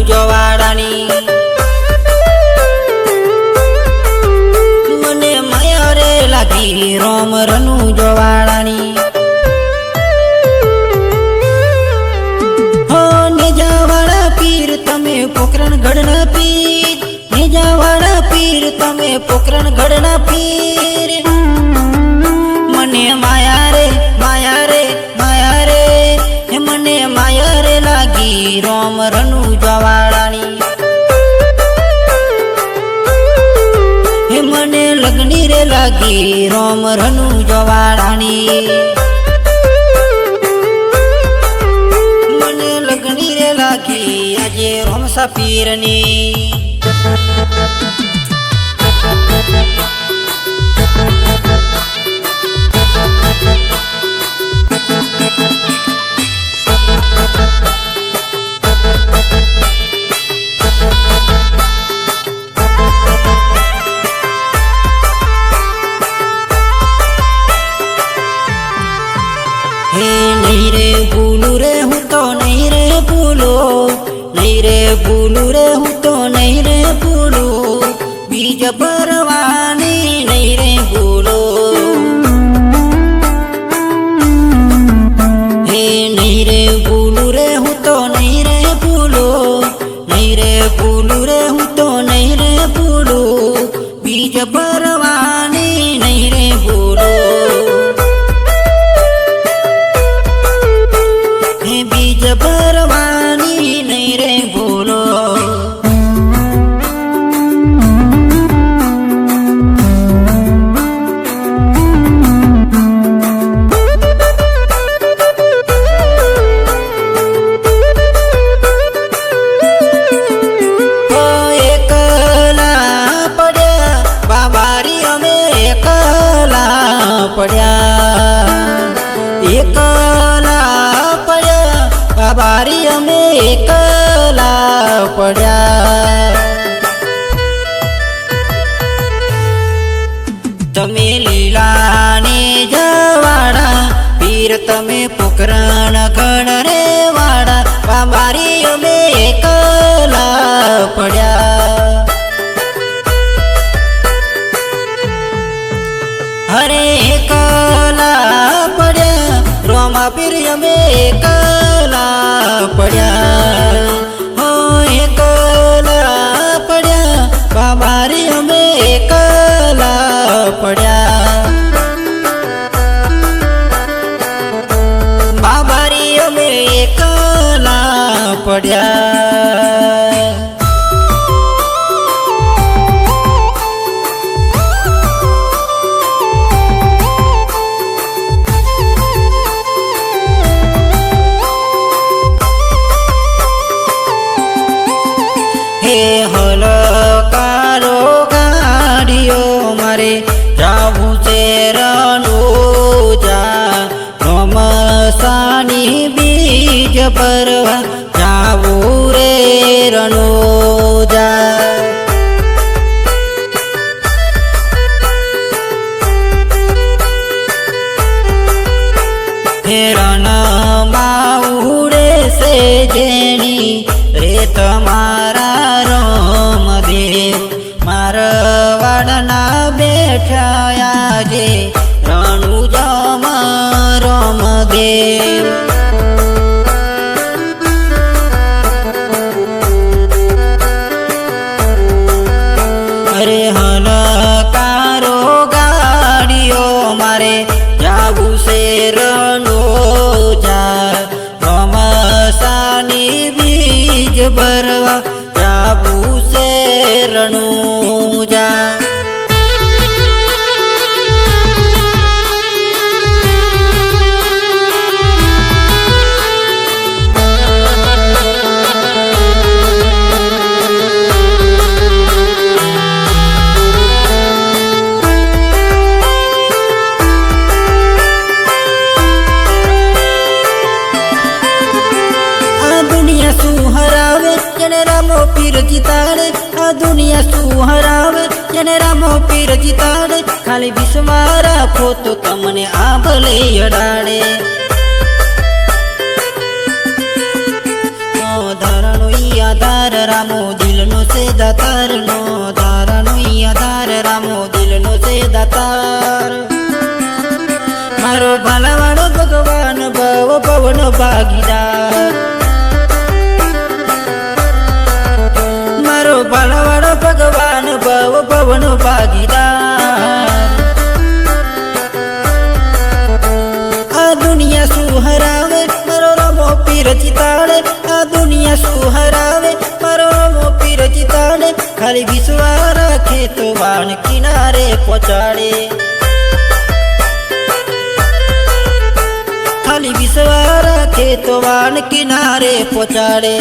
જવાડાની મને માયા રે લાગી રોમ રનુ જવાડાની હો નેજાવાળા પીર તમે પોકરણ ગઢના પીર નેજાવાળા પીર તમે પોકરણ ગઢના પીર મને માયા રે માયા રે માયા રે મને માયા રે લાગી રોમ રનુ જવાડાની હે મને લગની રે લાગી રોમ રનુ જવાડાની મને લગની રે લાગી આજે રોમસા પીરની હે નહીં રે ભૂલું રે હું તો નહીં રે ભૂલો નહીં રે ભૂલું રે હું તો નહીં રે ભૂલો બીજ ભરવાની નહીં રે ભૂલો હે નહીં રે ભૂલું રે હું તો નહીં રે ભૂલો નહીં રે ભૂલું રે હું તો નહીં રે ભૂલો બીજ ભરવાની નહીં રે ભૂલો બીજ ભરવાની નહીં રે ભૂલો એકલા પડ્યા બાબારી અમે એકલા પડ્યા એકલા બાબારી અમે એકલા પડ્યા તમે લીલાને જવાડા પીર તમે પોકરણ ગણ રે વાડા બાબારી અમે એકલા પડ્યા હરે એકલા પડ્યા રોમા પીર અમે એકલા પડ્યા હો એકલા પડ્યા બાબારી અમે એકલા પડ્યા બાબારી અમે એકલા પડ્યા હે હલકારો ગાડીઓ મારે જાવું છે રણુજા રોમસાની બીજ ભરવા જાવું રે રણુજા હે રણમાં ઉડે છે જેણી રે તમારા રોમદેવ મારવાડના બેઠા આજે રણુજામાં રોમદેવ અરે હલકારો ગાડીઓ મારે જાવું છે રણુજા રોમસાની બીજ ભરવા જાવું છે રણુજા પીર જીતાડે આ દુનિયા શું હરાવે જેને રામો પીર જીતાડે ખાલી વિશ્વાસ રાખો તો તમને આ ભલે અડાડે ધરણો ઈ આધાર રામો દિલનો છે દાતારનો તારાનો આધાર રામો દિલનો છે દાતાર મારો ભાલાવાળો ભગવાન ભવ પવન ભાગીદાર મારો ભાલાવાળો ભગવાન ભવ પવન ભાગીદાર આ દુનિયા શું હરાવે મારો રામો પીર ચિતાડે આ દુનિયા શું હરાવે મારો રામો પીર ચિતાડે ખાલી વિશ્વાસ રાખે તો વાણ કિનારે પહોંચાડે ખાલી વિશ્વાસ રાખે તો વાણ કિનારે પહોંચાડે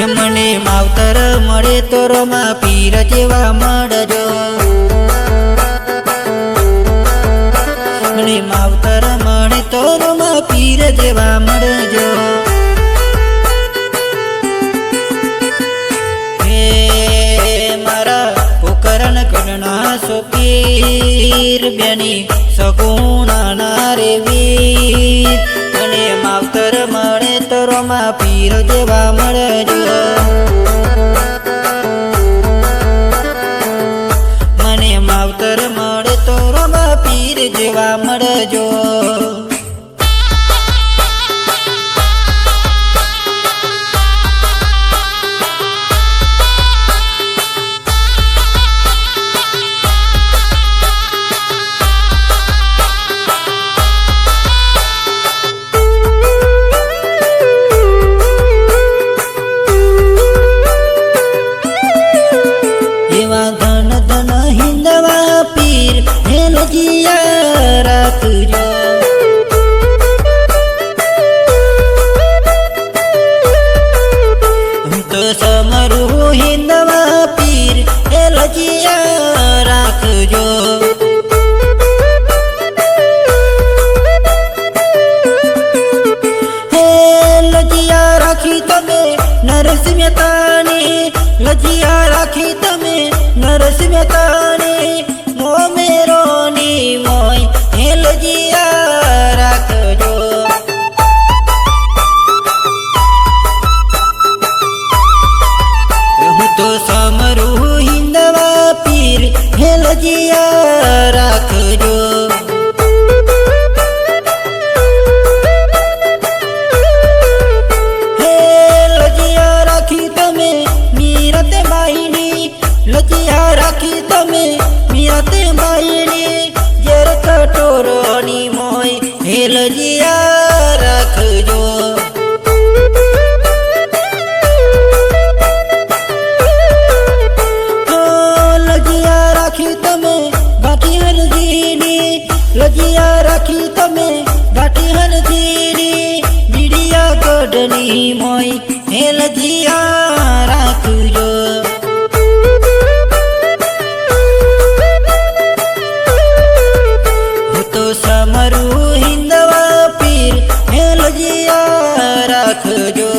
મને માવતર મળે તો રોમા પીર જેવા મળજો મને માવતર મળે તો રોમા પીર જેવા મળજો હે મારા પોકરણ કણના સોપીર બેની સગુણા ના રે વીર મને માવતર મળે તો રોમા પીર જેવા મળજો મને માવતર મળે તો રોમા પીર જેવા મળજો ધન ધન હિંદવા પીર હેલજીયા રાખજો તો સમરું હિંદવા પીર હેલજીયા રાખજો હેલજીયા રાખી તમે નરસિંહ મહેતાની લજિયા રાખી તમે નરસિંહ મહેતાની મો મેરોની મોય હે લજિયા રાખજો હું તો સમરું હિંદવા પીર હે લજિયા રાખજો લજિયા રાખી તમે મીરાતે બાઈની જેર કટોરોની મોય હે લજિયા રાખજો લજિયા રાખી તમે બાકી હરજીની લજિયા રાખી તમે બાકી હરજીની બીડિયા ગઢની મોય હે લજિયા રાખજો સમરું હિંદવા પીર હે લજિયા રાખજો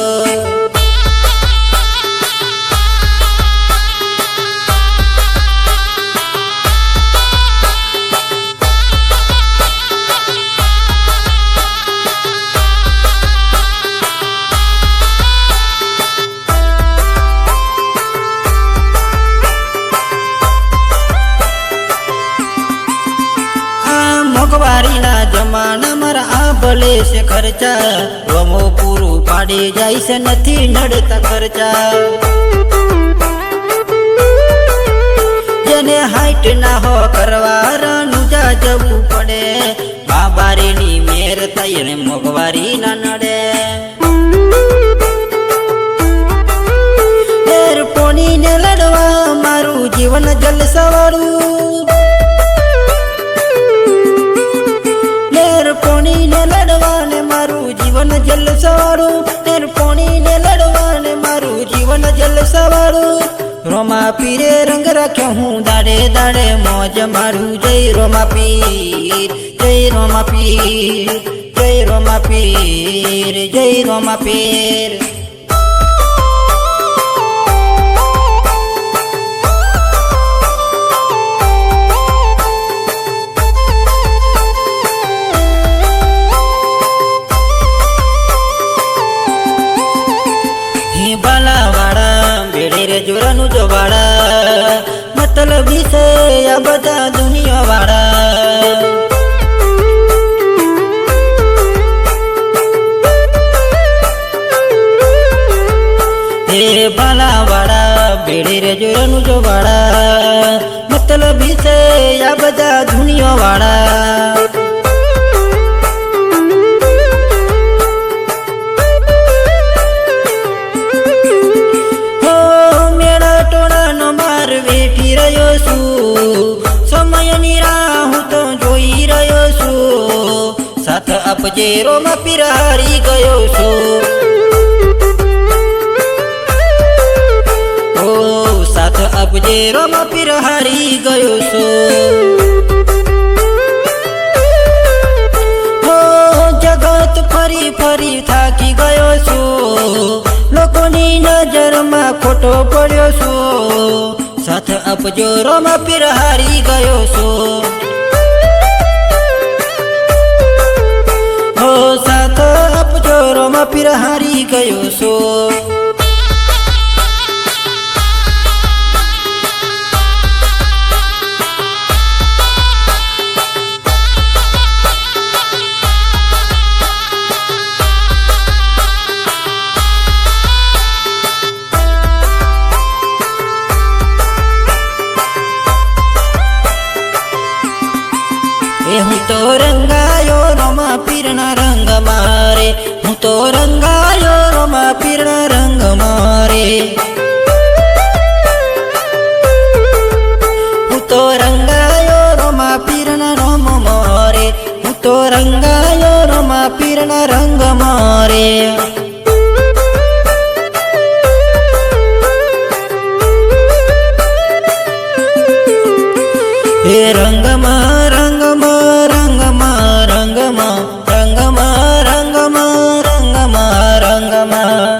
મોંઘવારીના જમાના મારા આ ભલે છે ખર્ચા વમો પૂરું પાડી જાય છે નથી નડતા ખર્ચા જેને હાઈટ ના હો કરવા રણુજા જવું પડે બાબારીની મેર થઈ ને મોંઘવારી ના નડે એરપોણીને લડવા મારું જીવન જલસાવાળું પોણીને લડવાને મારું જીવન જલસાવાળું પોણીને લડવાને મારું જીવન જલસાવાળું રોમા પીરે રંગ રાખ્યો હું દાડે દાડે મોજ મારું જય રોમા પીર જય રોમાપીર, જય રોમાપીર, જય રોમાપીર. બાલાવાડા બેડે રે જોરાનું જોવાડા મતલબી છે આ બધા દુનિયા વાળા. હે બાલાવાડા બેડે રે જોરાનું જોવાડા મતલબી છે આ બધા દુનિયા વાળા. વેઠી રહ્યો છું સમયની રાહ હું તો જોઈ રહ્યો છું સાથ આપજે રોમાપીર હારી ગયો છું. ઓ સાથ આપજે રોમાપીર હારી ગયો છું. હો જગત ફરી ફરી થાકી ગયો છું લોકોની નજરમાં ખોટો પડ્યો છું સાથ આપજો રોમાપીર હારી ગયો છું. હો સાથ આપજો રોમાપીર હારી ગયો છું. હું તો રંગાયો રોમાપીરના રંગ મારે, હું તો રંગાયો રોમાપીરના રંગ મારે. હું તો રંગાયો રોમાપીરના રોમ મારે, હું તો રંગાયો રોમાપીરના રંગ મારે. હે રંગમાં રંગમાં રંગમાં રંગમાં રંગમાં રંગમાં રંગમાં રંગમાં.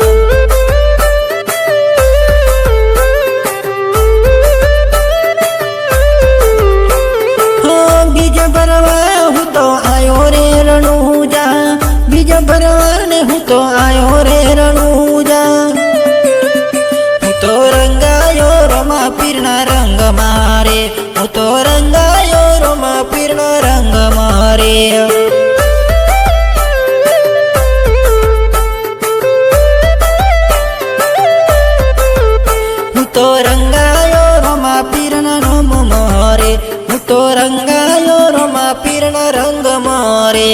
બીજ ભરવા હું તો આયો રે રણુજા, બીજ ભરવા ને હું તો આયો રે રણુજા. હું તો રંગાયો રોમાપીરના રંગ મારે, હું તો રંગાયો રોમાપીરના રંગ મારે. હું તો રંગાયો રોમાપીરના રોમ મારે, હું તો રંગાયો રોમાપીરના રંગ મારે.